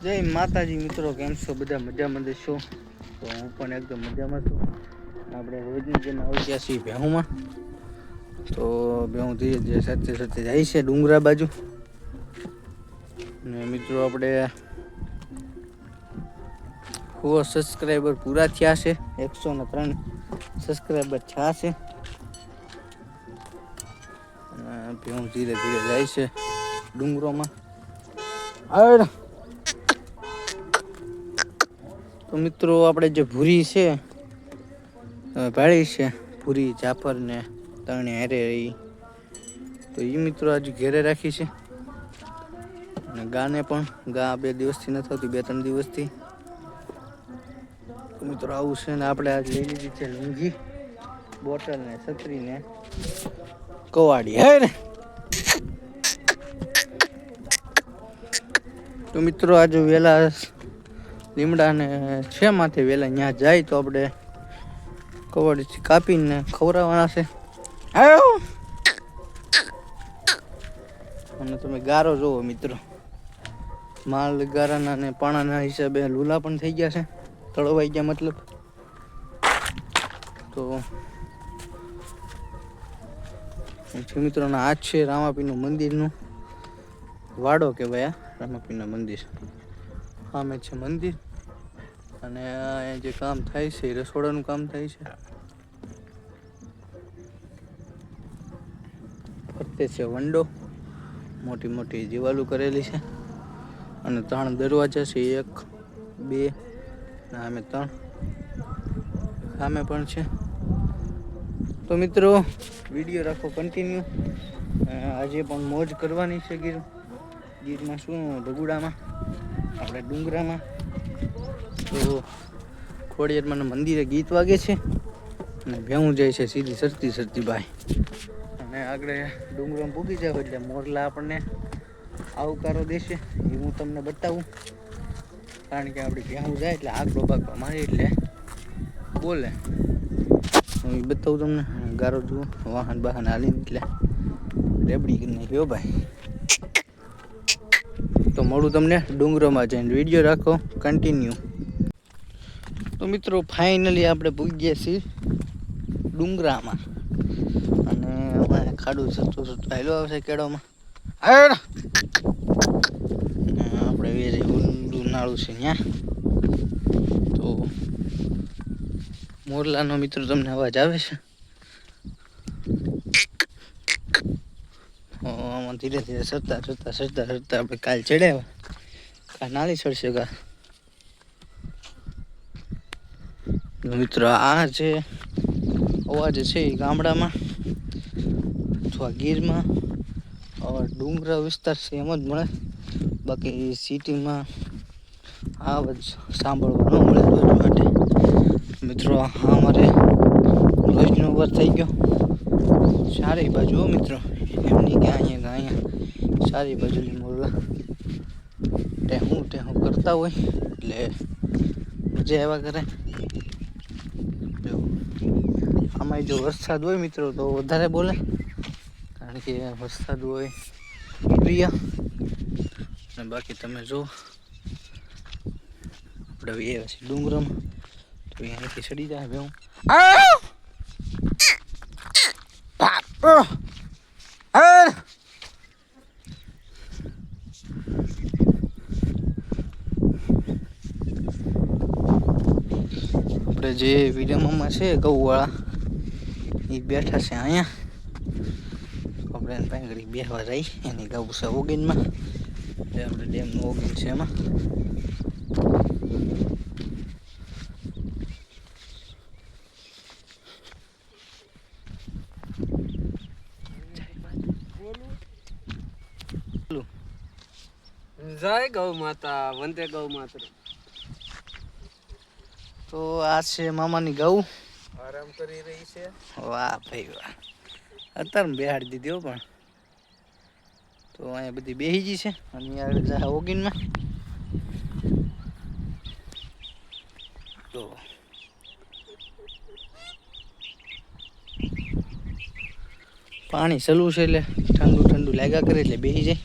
જય માતાજી મિત્રો, કેમ છો બધા? મજામાં દેશો? તો હું પણ એકદમ મજામાં છું. આપણે રોજની જેમ આવી ગયા છીએ ભેહુમાં. તો ભેહું ધીરે ધીરે સાથે સાથે જાય છે ડુંગરા બાજુ. ને મિત્રો આપણે 100 સબસ્ક્રાઈબર પૂરા થયા છે. 103 સબસ્ક્રાઈબર થયા છે. ભેહું ધીરે ધીરે જાય છે ડુંગરોમાં. તો મિત્રો આપણે જે ભૂરી છે ભાળી છે, ભૂરી જાફર ને ત્રણે હારે રહી, તો એ મિત્રો આજે ઘેરે રાખી છે. અને ગાને પણ ગા 2 દિવસથી નથી આવતી, 2-3 દિવસથી. તો મિત્રો આવું છે ને આપણે આજ લઈ લીધી છે લુંગી, બોટલ ને છત્રી ને કવાડી. હે ને તો મિત્રો આજે વેલા લીમડા ને છે માથે વેલા ત્યાં જાય તો આપણે કવાડીથી કાપીને ખવડાવવાના છે. અને તમે ગારો જોવો મિત્રો, માલ ગારાના ને પાણાના હિસાબે લૂલા પણ થઈ ગયા છે, તળવાઈ ગયા મતલબ. તો મિત્રોના આ છે રામાપીરનું મંદિરનું વાડો કહેવાય. રામાપીરના મંદિર સામે છે મંદિર, અને અહીંયા જે કામ થાય છે એ રસોડાનું કામ થાય છે. ફરતે છે વંડો, મોટી મોટી દિવાલો કરેલી છે, અને 3 દરવાજા છે, 1 2 સામે 3 સામે પણ છે. તો મિત્રો વિડીયો રાખો કન્ટિન્યુ. આજે પણ મોજ કરવાની છે ગીરમાં, શું ભગુડામાં, આપણે ડુંગરામાં. તો ખોડિયારમાં મંદિરે ગીત વાગે છે અને ભેહું જાય છે સીધી સરતી સરતી ભાઈ. અને આગળ ડુંગરમાં પૂગી જાવ એટલે મોરલા આપણને આવકારો દેશે, એ હું તમને બતાવું. કારણ કે આપણી ભેહું જાય એટલે આગળ બાગવા મારી એટલે બોલે, હું એ બતાવું તમને. ગારો જુઓ, વાહન બહાન હાલીને એટલે રેબડી કરી નાખ્યો ભાઈ. તો મળું તમને ડુંગરોમાં જઈને, વિડીયો રાખો કન્ટિન્યુ. તો મિત્રો ફાઇનલી આપણે પૂગી ગયા છીએ ડુંગરામાં, અને અમારે ખાડું સસ્તું સસ્તું હાલ્યો આવશે કેળોમાં. આપણે વેરી ઊંડું નાળું છે ત્યાં. તો મોરલાનો મિત્રો તમને અવાજ આવે છે. આમાં ધીરે ધીરે સરતા સરતા સરતા સરતા આપણે કાલ ચડ્યા, કાલ નાળી ચડશે કા. મિત્રો આ જે અવાજ છે એ ગામડામાં અથવા ગીરમાં ડુંગરા વિસ્તાર છે એમ જ મળે, બાકી સિટીમાં આ અવાજ સાંભળવા ન મળે રોજ માટે. મિત્રો આ અમારે રોજનો અવાજ થઈ ગયો ચારે બાજુ મિત્રો, એમની કે અહીંયા સારી બાજુની મોરલા ટેહું ટેહું કરતા હોય એટલે મજા આવ્યા કરે. આમાં જો વરસાદ હોય મિત્રો તો વધારે બોલે, કારણ કે વરસાદ હોય પ્રિય. અને બાકી તમે જો આપણે એ પછી ડુંગરામાં તો અહીંયાથી ચડી જાય ભેહું. આપણે જે વિડીયોમાં છે ગૌવાળા એ બેઠા છે અહીંયા. આપણે એને પાસે ઘડી બેસવા જઈ, એની ગૌ છે ઓગીનમાં, એટલે આપણે ડેમનું ઓગીન છે એમાં. જય ગૌ માતા, વંદે ગૌ માતા. તો આ છે મામાની ગૌ, આરામ કરી રહી છે. વાહ ભાઈ વાહ, અત્યારે બેહાડી દીધી હો. પણ તો અહીંયા બધી બેહી ગઈ છે, અને આગળ ઓગીનમાં. તો પાણી ચલવું છે એટલે ઠંડુ ઠંડુ લાગ્યા કરે એટલે બેસી જાય.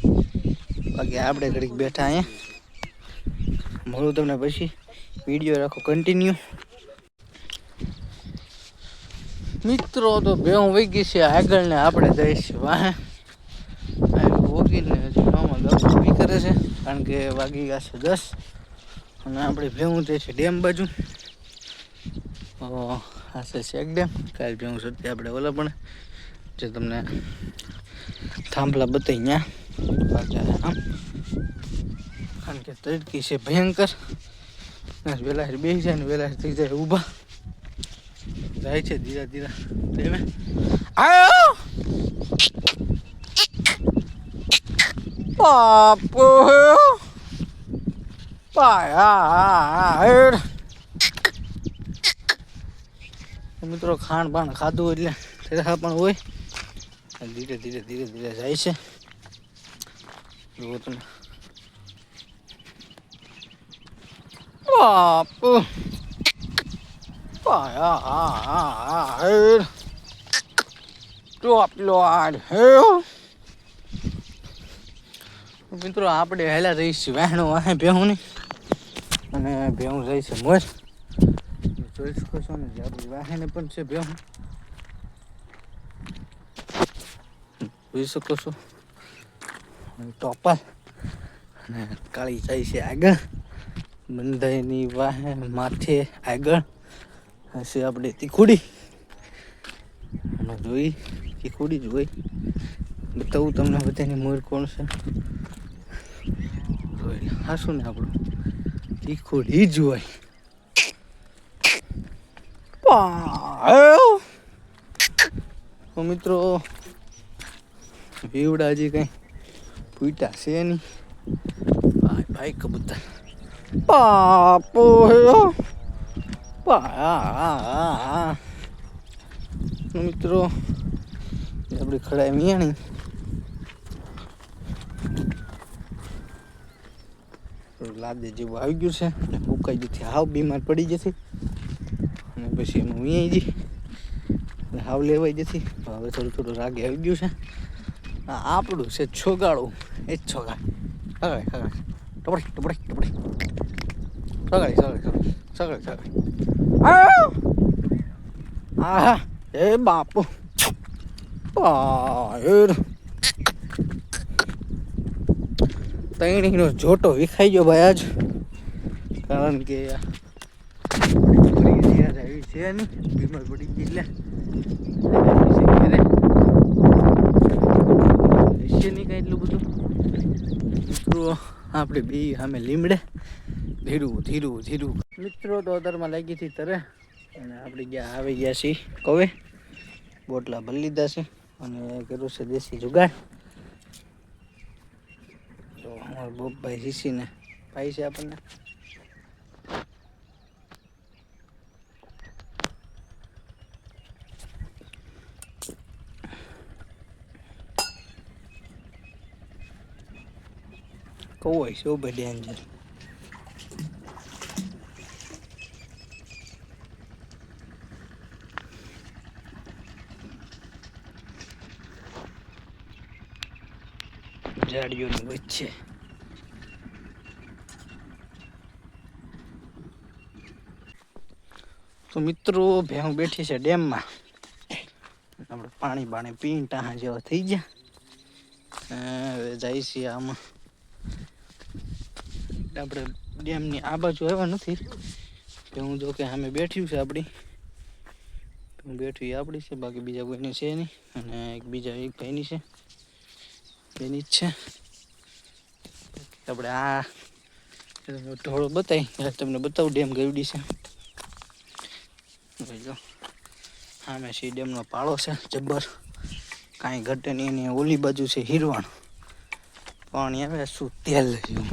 બાકી આપણે ઘડીક બેઠા અહીંયા મળું તમને પછી. વિડીયો રાખો કન્ટિન્યુ. મિત્રો તો ભેહું વહી ગઈ છે આગળ ને આપણે જઈશું વાહે. ઓગીને હજી મામા ગપી કરે છે કારણ કે વાગી ગયા છે 10 અને આપણે ભેહું જાય છે ડેમ બાજુ. આ છે શેક ડેમ. કાલ ભેહું સત્ય આપણે ઓલા પણ જે તમને થાંભલા બતાવી ત્યાં આમ કારણ કે તડકી છે ભયંકર. વેલા બેસી જાય ને વેલા થઈ જાય ઊભા જાય છે ધીરા ધીરા ડેમે. આયો બાપો પાયા મિત્રો ખાણ બાણ ખાધું એટલે તેરા પણ હોય. ધીરે ધીરે ધીરે ધીરે જાય છે. જુઓ તમે બાપુ પાયા ટોપ લોડ હે મિત્રો આપણે હેલા રહીશું વહેણું વાહે ભેહું ની અને ભેહું જાય છે મોર. જોઈ શકો છો ને આપણી વાહેને પણ છે ભેહું જોઈ શકો છો. ટોપલ અને કાળી જાય છે આગળ બંધાઈની વાહે માથે આગળ હશે આપણે તીખુડી અને જોઈ તીખુડી જ હોય. બતાવું તમને બધાની મોર કોણ છે. હા શું ને આપણું તીખુડી જ હોય. તો મિત્રો ભીવડા હજી કઈ ફૂટા છે નહીં. ભાઈ ભાઈ કબૂતર બાપો મિત્રો આપડી ખડાઈ મિયાણી લાદે જેવું આવી ગયું છે અને ફૂકાઈ જતી હાવ બીમાર પડી જશે અને પછી એમાં વીઆઈ જઈ હાવ લેવાઈ જતી. હવે થોડું થોડું રાગે આવી ગયું છે. આ આપણું છે છોગાડું એ જ છોગાડ સગાડી સગાડી ટપડી ટપડી ટપડી સગાડી સગાડી સગાડી સગાડી હા એ બાપુ તૈણીનો જોટો વિખાઈ ગયો ભાઈ આજ કારણ કે આવી છે ને બીમાર પડી ગઈ એટલે નહીં કાંઈ એટલું બધું. મિત્રો આપણે બે સામે લીમડે ધીરું ધીરું ધીરું મિત્રો તો અદરમાં લાગી હતી તરે અને આપણે ગયા આવી ગયા છીએ કવે બોટલા ભરી લીધા છે અને કર્યું છે દેશી જુગાડ. તો અમારા બોપભાઈ શીશીને ભાઈ છે આપણને કૌય છે ઉભે ડેન્જર. ઝાડીઓની વચ્ચે તો મિત્રો ભેહું બેઠી છે ડેમમાં. આપણે પાણી બાણી પીને ટાણા જેવા થઈ ગયા જાય છે આમાં. આપણે ડેમની આ બાજુ આવ્યા નથી. ભેહું જો કે સામે બેઠ્યું છે આપણી બેઠી આપણી છે બાકી બીજા કોઈની છે નહીં અને એક બીજા એક ભાઈની છે એની જ છે. આપણે આ ઢોળો બતાવી તમને બતાવું ડેમ ગયુડી છે. જો આમે સી ડેમનો પાળો છે જબ્બર કાંઈ ઘટે નહીં. એની ઓલી બાજુ છે હિરવાણ પાણી આવે શું તેલ જેવું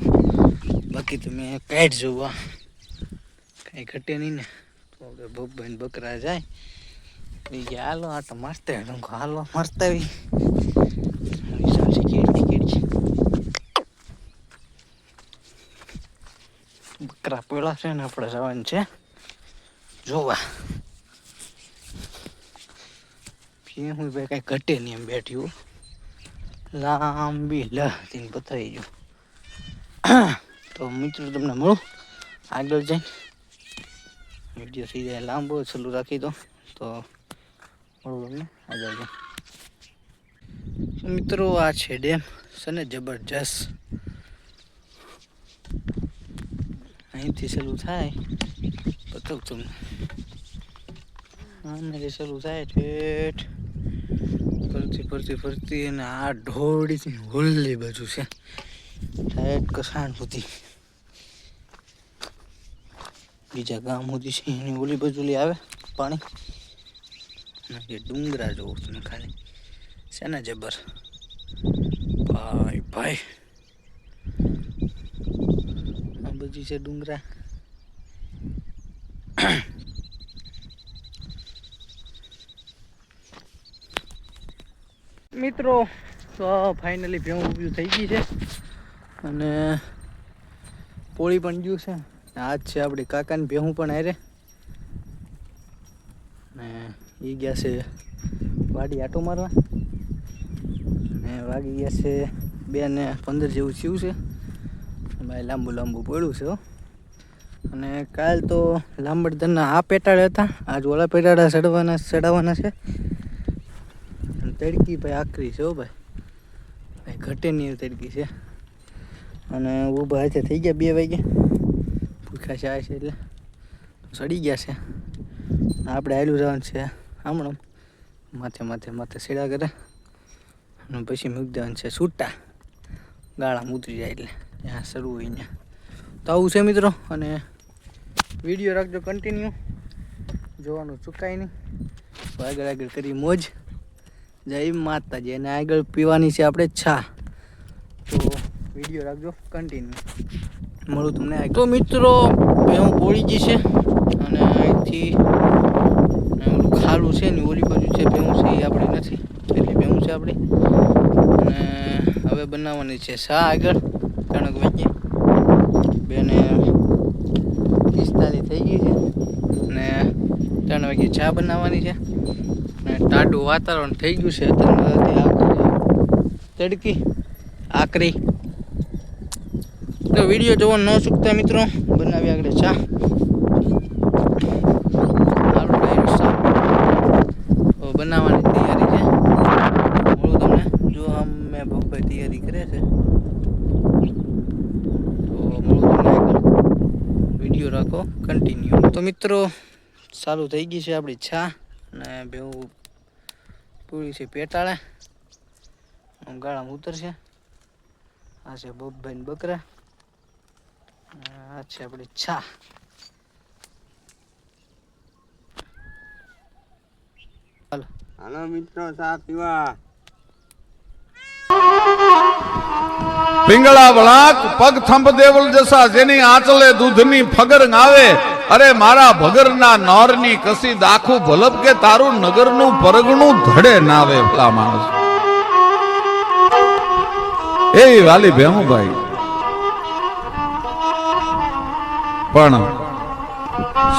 બાકી તમે કાઢ જોવા કાંઈ ઘટે નહીં ને. તો આપણે ભોગભાઈ બકરા જાય એ ગયા હાલો આ તો મારતા હાલો મારતા આવી બકરા પેલા છે ને આપણે જવાનું છે જોવા. હું ભાઈ કાંઈ ઘટે નહીં એમ બેઠ્યું લાંબી લહતીને બતાવી ગયું. તો મિત્રો તમને મળું આગળ જઈને વિડીયો થઈ જાય લાંબો ચાલુ રાખી દો તો મળું તમને આગળ જાય. મિત્રો આ છે ડેમ છે ને જબરજસ્ત. અહીંથી ચાલુ થાય બતાવું તમને. આને ચાલુ થાય ઠેઠ ફરતી અને આ ઢોળીથી હોલ્લી બાજુ છે ઠેઠ કસાણ સુધી બીજા ગામ સુધી છે એની ઓલી બાજુ આવે પાણી. અને જે ડુંગરા જોવો તમે ખાલી છે ને જબર ભાઈ ભાઈ. આ બધી છે ડુંગરા. મિત્રો તો ફાઇનલી ભેવું ઊભું થઈ ગઈ છે અને પોળી પણ ગયું છે. આજ છે આપણી કાકાની ભેહું પણ હારે ને એ ગયા છે વાડી આટો મારવા ને વાગી ગયા છે 2:15 જેવું થયું છે. ભાઈ લાંબુ પડ્યું છે. અને કાલ તો લાંબડધરના આ પેટાળે હતા, આજ ઓલા પેટાળા ચડાવવાના છે. તડકી ભાઈ આકરી છે હો ભાઈ ઘટે નહીં તડકી છે. અને ઊભા હાથે થઈ ગયા 2 વાગે ભૂખા છે એટલે સડી ગયા છે. આપણે આયલું જવાનું છે હમણાં માથે સેડા કરે અને પછી મૂકી દેવાનું છે છૂટા ગાળામાં ઉતરી જાય એટલે ત્યાં શરૂ હોય ત્યાં. તો આવું છે મિત્રો. અને વિડીયો રાખજો કન્ટિન્યુ, જોવાનું ચૂકાય નહીં. આગળ કરી મોજ. જય માતાજી. અને આગળ પીવાની છે આપણે છા. તો વિડીયો રાખજો કન્ટિન્યુ, મળું તમને. તો મિત્રો ભેહું પોળી ગઈ છે અને અહીંથી ઓલું ખાલું છે ને ઓલી બાજુ છે ભેહું છે એ આપણે નથી એટલી ભેહું છે આપણી. અને હવે બનાવવાની છે શા આગળ 3 વાગે 2:45 થઈ ગઈ છે અને 3 વાગે ચા બનાવવાની છે. અને ટાઢું વાતાવરણ થઈ ગયું છે અત્યારે તડકી આકરી. તો વિડીયો જોવા ન ચૂકતા મિત્રો, બનાવી આગળ ચા. બનાવવાની તૈયારી છે. મળું તમને જો અમે બપોરે તૈયારી કરે છે તો મળું તમને આગળ. વિડીયો રાખો કન્ટિન્યુ. તો મિત્રો ચાલુ થઈ ગઈ છે આપણી ચા અને ભેવું પૂરી છે પેટાળે ગાળામાં ઉતરશે. આ છે બબ્બાઈ બકરા. આ છે આપણી ચા. હાલો મિત્રો ચા પીવા. પિંગળા વળાક પગ થંભ દેવલ જસા જેની આંચલે દૂધની ફગર આવે. અરે મારા ભગરના નોરની કસી દાખું ભલપ કે તારું નગરનું પરગણું ધડે નાવે. ભલા માણસ એ વાલી ભેમું ભાઈ પણ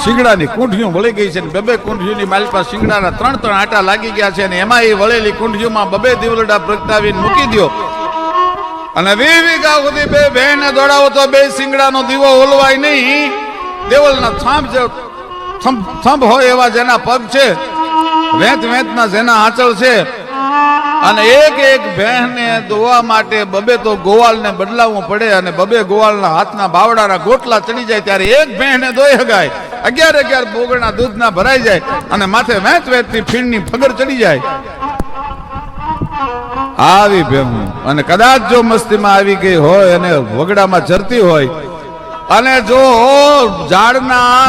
શિંગડાની કુંઠીઓ વળી ગઈ છે ને 2 કુંઠીઓની મારી પાસે શિંગડાના 3 આટા લાગી ગયા છે. અને એમાં એ વળેલી કુંઠીઓમાં 2 દિવલડા પ્રગટાવીને મૂકી દો અને 20 વીઘા સુધી 2 બહેને દોડાવો તો 2 શિંગડાનો દીવો ઓલવાય નહીં. દેવલના થંભ હોય એવા જેના પગ છે, વેંતના જેના આંચળ છે. અને એક બહેને દોવા માટે 2 તો ગોવાળને બદલાવવું પડે અને 2 ગોવાળના હાથના બાવડાના ગોટલા ચડી જાય ત્યારે એક બહેને દોઈ હગાય. 11 બોગણા દૂધના ભરાઈ જાય અને માથે વેંતની ફીણની ફગર ચડી જાય. આવી ભેહું અને કદાચ જો મસ્તીમાં આવી ગઈ હોય અને વગડામાં ચરતી હોય અને જો ઝાડના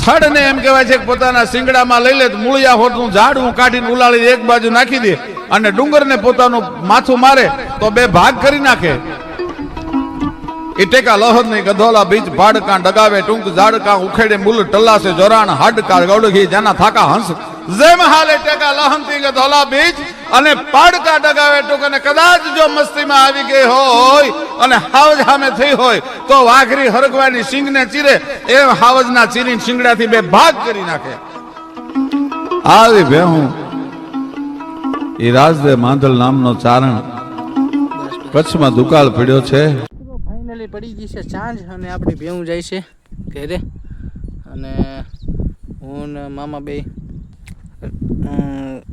થડને એમ કહેવાય છે કે પોતાના શિંગડામાં લઈ લે તો મૂળિયા હોઠનું ઝાડવું કાઢીને ઉલાળી એક બાજુ નાખી દે અને ડુંગરને પોતાનું માથું મારે તો 2 ભાગ કરી નાખે. ઇટેકા લહદ ની ગધોલા બીજ ભાડકા ડગાવે ટૂંક ઝાડકા ઉખેડે મૂલ ટલ્લાસે જોરાણ હાડકા ગૌડઘી જાના થાકા હંસ જેમ હાલે ટેકા લહંતી ગધોલા બીજ અને પાડકા ડગાવે ટૂંક. અને કદાચ જો મસ્તીમાં આવી ગઈ હોય અને હાવજ સામે થઈ હોય તો વાઘરી હરગવાની સિંગને ચીરે એમ હાવજના ચીરીને શિંગડાથી 2 ભાગ કરી નાખે. આવી ભેહું એ રાજદે માંધલ નામનો ચારણ કચ્છમાં દુકાળ પડ્યો છે. ફાઇનલી પડી ગઈ છે સાંજ અને આપણી ભેહું જાય છે ઘરે અને હું ને મામા બે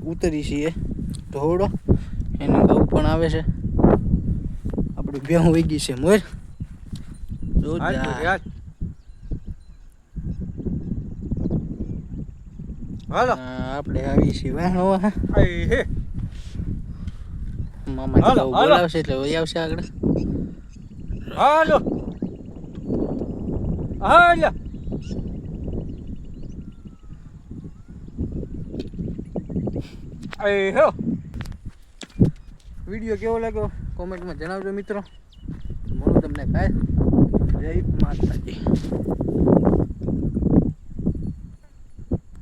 ઉતરી છીએ ઢોળો એને ઘઉં પણ આવે છે આપણી ભેહું વહી ગઈ છે મોર હાલો આપણે આવી છીએ વાહણવા હે મામા હાલો, હાલો. બોલાવશે એટલે વહી આવશે આગળ હાલો હાલો હો વિડીયો કેવો લાગ્યો કોમેન્ટમાં જણાવજો મિત્રો મળું તમને કાલ જય માતાજી